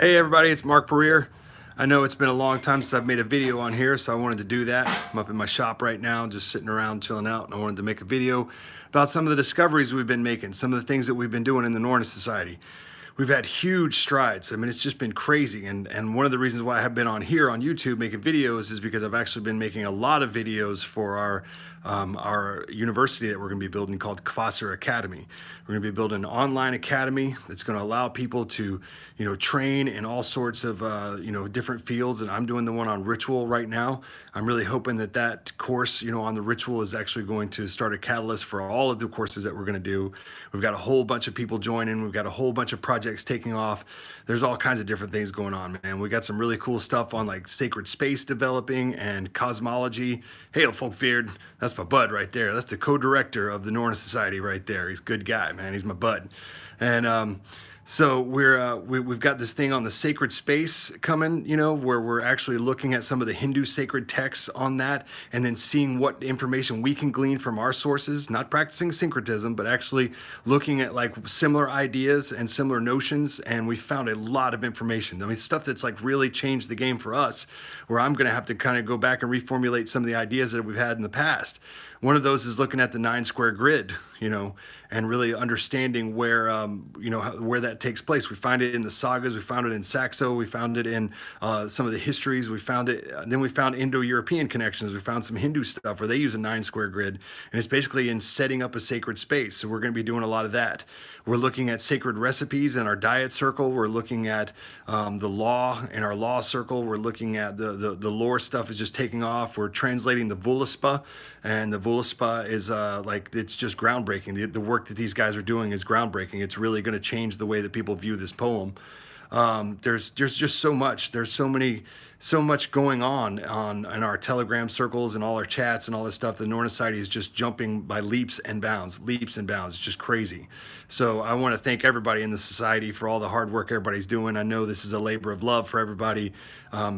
Hey everybody, it's Mark Pereira. I know it's been a long time since I've made a video on here, so I wanted to do that. I'm up in my shop right now, just sitting around chilling out, and I wanted to make a video about some of the discoveries we've been making, some of the things that we've been doing in the Norne Society. We've had huge strides. I mean, it's just been crazy. And one of the reasons why I have been on here on YouTube making videos is because I've actually been making a lot of videos for our university that we're going to be building called Kvasir Academy. We're going to be building an online academy that's going to allow people to, train in all sorts of, different fields. And I'm doing the one on ritual right now. I'm really hoping that that course, on the ritual is actually going to start a catalyst for all of the courses that we're going to do. We've got a whole bunch of people joining. We've got a whole bunch of projects taking off. There's all kinds of different things going on, man. We got some really cool stuff on like sacred space developing and cosmology. Hail, Folkveard. That's my bud right there. That's the co-director of the Norne Society right there. He's a good guy, man. He's my bud. And so we've got this thing on the sacred space coming, where we're actually looking at some of the Hindu sacred texts on that, and then seeing what information we can glean from our sources, not practicing syncretism, but actually looking at like similar ideas and similar notions. And we found a lot of information. I mean, stuff that's like really changed the game for us, where I'm going to have to kind of go back and reformulate some of the ideas that we've had in the past. One of those is looking at the 9 square grid, and really understanding where, where that takes place. We find it in the sagas, we found it in Saxo, we found it in some of the histories, we found it, then we found Indo-European connections, we found some Hindu stuff where they use a 9 square grid, and it's basically in setting up a sacred space. So we're going to be doing a lot of that. We're looking at sacred recipes in our diet circle. We're looking at the law in our law circle. We're looking at the lore stuff is just taking off. We're translating the Voluspa, and the Voluspa is it's just groundbreaking. The work that these guys are doing is groundbreaking. It's really going to change the way that people view this poem. There's just so much. There's so much going on in our Telegram circles and all our chats and all this stuff. The Norne Society is just jumping by leaps and bounds, It's just crazy. So I want to thank everybody in the society for all the hard work everybody's doing. I know this is a labor of love for everybody.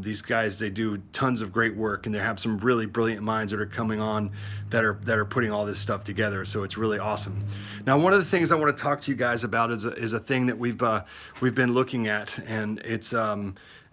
These guys, they do tons of great work, and they have some really brilliant minds that are coming on that are putting all this stuff together. So it's really awesome. Now, one of the things I want to talk to you guys about is a thing that we've been looking at, and it's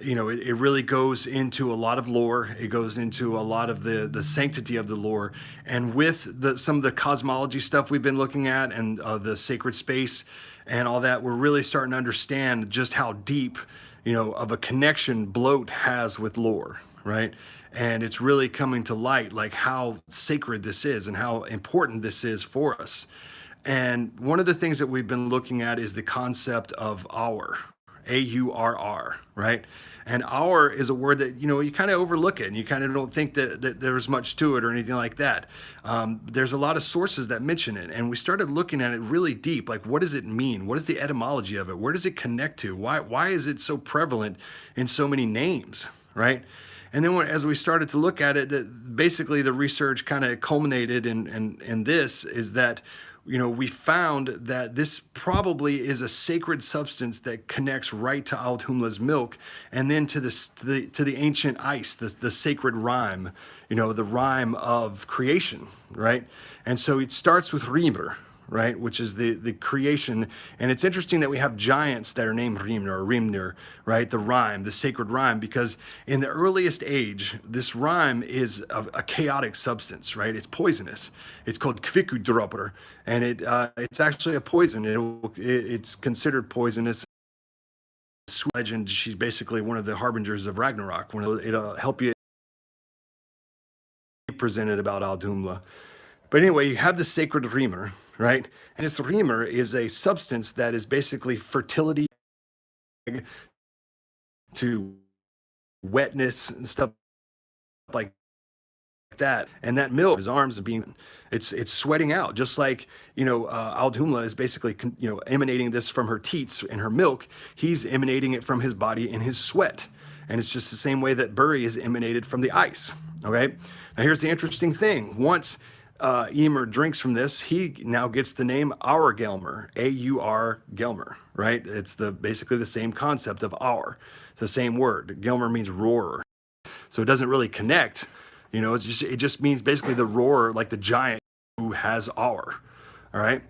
it really goes into a lot of lore. It goes into a lot of the sanctity of the lore, and with some of the cosmology stuff we've been looking at, and the sacred space and all that, we're really starting to understand just how deep, of a connection Bloat has with lore, right? And it's really coming to light, like how sacred this is and how important this is for us. And one of the things that we've been looking at is the concept of aur, A-U-R-R, right? And aur is a word that, you kind of overlook it, and you kind of don't think that there's much to it or anything like that. There's a lot of sources that mention it, and we started looking at it really deep. Like, what does it mean? What is the etymology of it? Where does it connect to? Why is it so prevalent in so many names, right? And then as we started to look at it, that basically the research kind of culminated in this is that, we found that this probably is a sacred substance that connects right to Aldhumla's milk, and then to the ancient ice, the sacred rhyme, the rhyme of creation, right? And so it starts with Rimr, right, which is the creation. And it's interesting that we have giants that are named Rimnir or Rimnir, right, the rhyme, the sacred rhyme, because in the earliest age, this rhyme is a chaotic substance, right? It's poisonous. It's called Kvikudropper, and it's actually a poison. It's considered poisonous. Legend, she's basically one of the harbingers of Ragnarok. It'll help you presented about Aldhumla. But anyway, you have the sacred Rimr, right? And this Rimr is a substance that is basically fertility to wetness and stuff like that. And that milk, his arms are it's sweating out, just like, Aldhumla is basically, emanating this from her teats and her milk. He's emanating it from his body in his sweat. And it's just the same way that Buri is emanated from the ice, okay? Now here's the interesting thing. Once Ymir drinks from this, he now gets the name Aurgelmir, A-U-R Gelmir, right? It's basically the same concept of aur. It's the same word. Gelmir means roarer. So it doesn't really connect, it just means basically the roarer, like the giant who has aur, all right?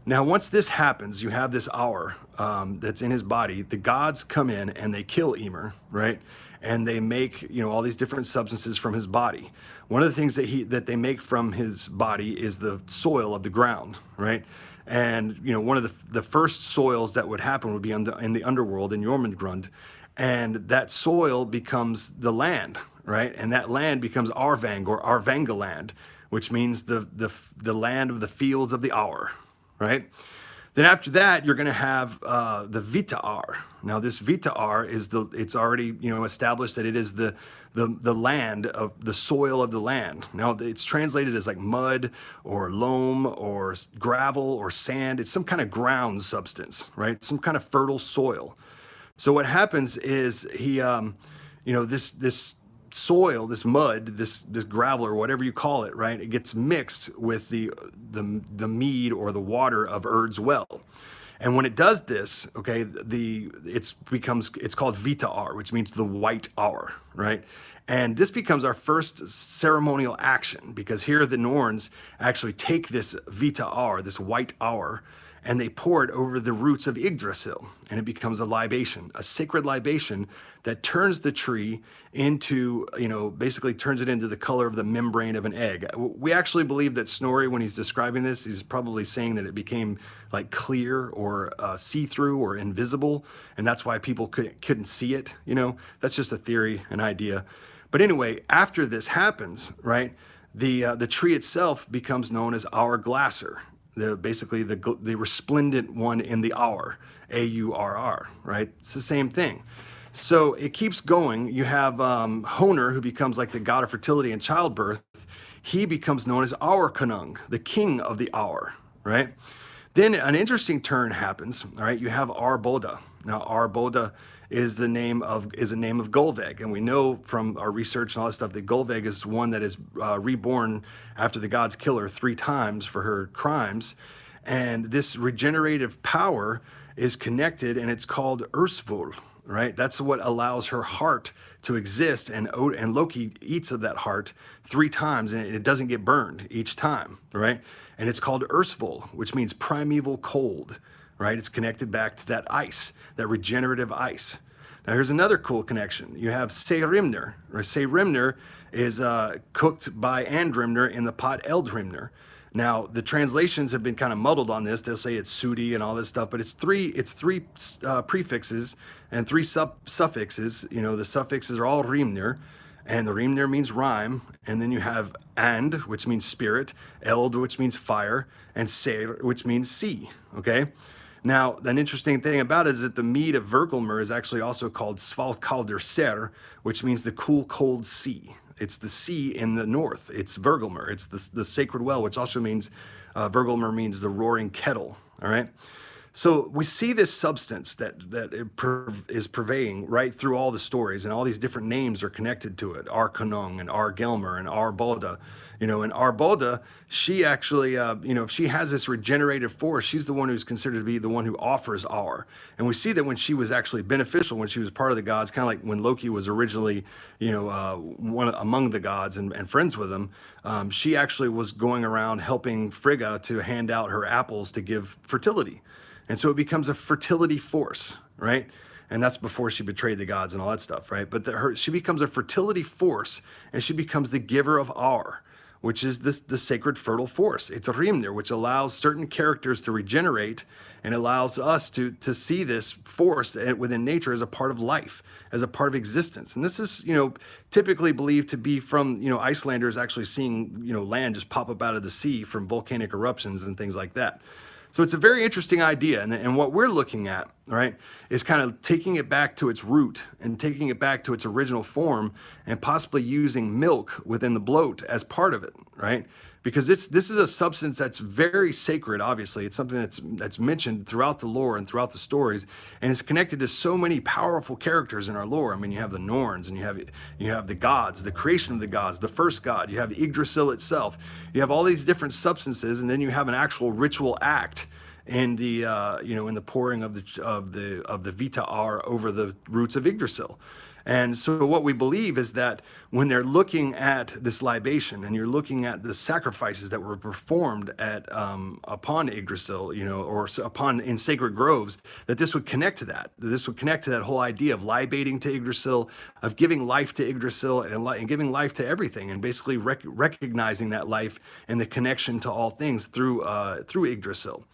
Now, once this happens, you have this hour that's in his body. The gods come in and they kill Emer, right? And they make, all these different substances from his body. One of the things that they make from his body is the soil of the ground, right? And one of the first soils that would happen would be in the underworld in Jormungandr, and that soil becomes the land, right? And that land becomes Arvang or Arvangaland, which means the land of the fields of the hour, right? Then after that, you're going to have the Vitar. Now, this Vitar it's already established that it is the land of the soil of the land. Now, it's translated as like mud or loam or gravel or sand. It's some kind of ground substance, right? Some kind of fertile soil. So what happens is this soil, this mud, this gravel or whatever you call it, right? It gets mixed with the mead or the water of Urd's well. And when it does this, okay, it's called Vitar, which means the white hour, right? And this becomes our first ceremonial action, because here the Norns actually take this Vitar, this white hour, and they pour it over the roots of Yggdrasil, and it becomes a libation, a sacred libation that turns the tree into, basically turns it into the color of the membrane of an egg. We actually believe that Snorri, when he's describing this, he's probably saying that it became like clear or see-through or invisible, and that's why people couldn't see it. That's just a theory, an idea. But anyway, after this happens, right, the tree itself becomes known as Aurglassr. Basically the resplendent one in the hour, Aurr, right? It's the same thing. So it keeps going. You have Honor, who becomes like the god of fertility and childbirth. He becomes known as Aurkonung, the king of the hour, right? Then an interesting turn happens, all right? You have Arboda. Now, Arboda is a name of Gullveig, and we know from our research and all that stuff that Gullveig is one that is reborn after the gods kill her 3 times for her crimes, and this regenerative power is connected, and it's called Ursvul, right? That's what allows her heart to exist, and Loki eats of that heart 3 times, and it doesn't get burned each time, right? And it's called Ursvul, which means primeval cold, right? It's connected back to that ice, that regenerative ice. Now here's another cool connection. You have Seyrimner, or Seyrimner is cooked by Andrimner in the pot Eldrimner. Now the translations have been kind of muddled on this. They'll say it's Sudi and all this stuff, but it's three prefixes and 3 suffixes. The suffixes are all Rimnir, and the Rimnir means rhyme, and then you have And, which means spirit, Eld, which means fire, and Seyr, which means sea, okay? Now, an interesting thing about it is that the mead of Vergelmer is actually also called Svalkalder Ser, which means the cool, cold sea. It's the sea in the north. It's Vergelmer. It's the sacred well, which also means, Vergelmer means the roaring kettle, all right? So we see this substance that is purveying right through all the stories, and all these different names are connected to it. Arkonung and Argelmer and Arboda. And Arboda, she actually, if she has this regenerative force, she's the one who's considered to be the one who offers Aur. And we see that when she was actually beneficial, when she was part of the gods, kind of like when Loki was originally, one among the gods and friends with them, she actually was going around helping Frigga to hand out her apples to give fertility. And so it becomes a fertility force, right? And that's before she betrayed the gods and all that stuff, right? But she becomes a fertility force, and she becomes the giver of Aur, which is the sacred fertile force. It's a Rimnir, which allows certain characters to regenerate and allows us to see this force within nature as a part of life, as a part of existence. And this is, typically believed to be from, Icelanders actually seeing, land just pop up out of the sea from volcanic eruptions and things like that. So it's a very interesting idea, and what we're looking at, right, is kind of taking it back to its root and taking it back to its original form, and possibly using milk within the bloat as part of it, right? Because this is a substance that's very sacred. Obviously, it's something that's mentioned throughout the lore and throughout the stories, and it's connected to so many powerful characters in our lore. I mean, you have the Norns, and you have the gods, the creation of the gods, the first god. You have Yggdrasil itself. You have all these different substances, and then you have an actual ritual act in the in the pouring of the Vita R over the roots of Yggdrasil. And so what we believe is that when they're looking at this libation and you're looking at the sacrifices that were performed at upon Yggdrasil, or upon in sacred groves, that this would connect to that. This would connect to that whole idea of libating to Yggdrasil, of giving life to Yggdrasil, and giving life to everything, and basically recognizing that life and the connection to all things through Yggdrasil.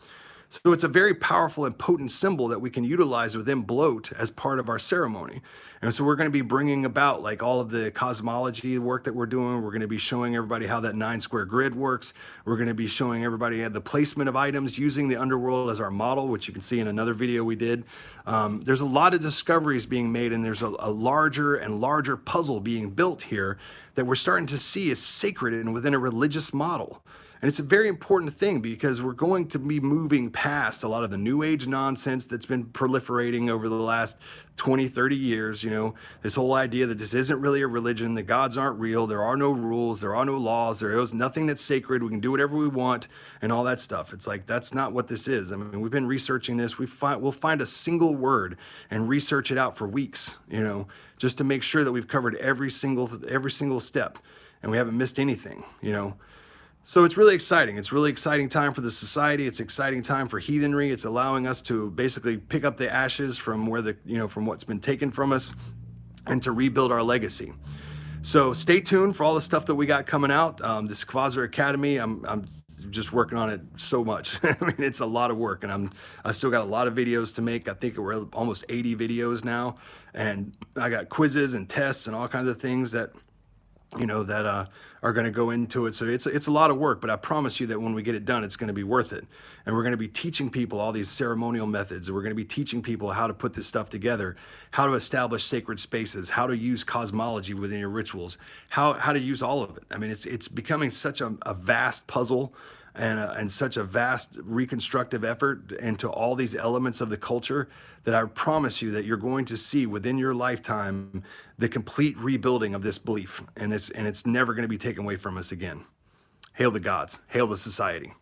So it's a very powerful and potent symbol that we can utilize within Bloat as part of our ceremony. And so we're going to be bringing about like all of the cosmology work that we're doing. We're going to be showing everybody how that 9-square grid works. We're going to be showing everybody the placement of items using the underworld as our model, which you can see in another video we did. There's a lot of discoveries being made, and there's a larger and larger puzzle being built here that we're starting to see as sacred and within a religious model. And it's a very important thing because we're going to be moving past a lot of the new age nonsense that's been proliferating over the last 20, 30 years. This whole idea that this isn't really a religion, the gods aren't real, there are no rules, there are no laws, there is nothing that's sacred, we can do whatever we want, and all that stuff. It's like, that's not what this is. I mean, we've been researching this. We'll find a single word and research it out for weeks, just to make sure that we've covered every single step and we haven't missed anything. So it's really exciting. It's really exciting time for the society. It's exciting time for heathenry. It's allowing us to basically pick up the ashes from from what's been taken from us and to rebuild our legacy. So stay tuned for all the stuff that we got coming out. This Kvasir Academy, I'm just working on it so much. I mean, it's a lot of work, and I still got a lot of videos to make. I think we're almost 80 videos now, and I got quizzes and tests and all kinds of things that are going to go into it. So it's a lot of work, but I promise you that when we get it done, it's going to be worth it. And we're going to be teaching people all these ceremonial methods. And we're going to be teaching people how to put this stuff together, how to establish sacred spaces, how to use cosmology within your rituals, how to use all of it. I mean, it's becoming such a vast puzzle and such a vast reconstructive effort into all these elements of the culture that I promise you that you're going to see within your lifetime the complete rebuilding of this belief, and it's never going to be taken away from us again. Hail the gods, hail the society.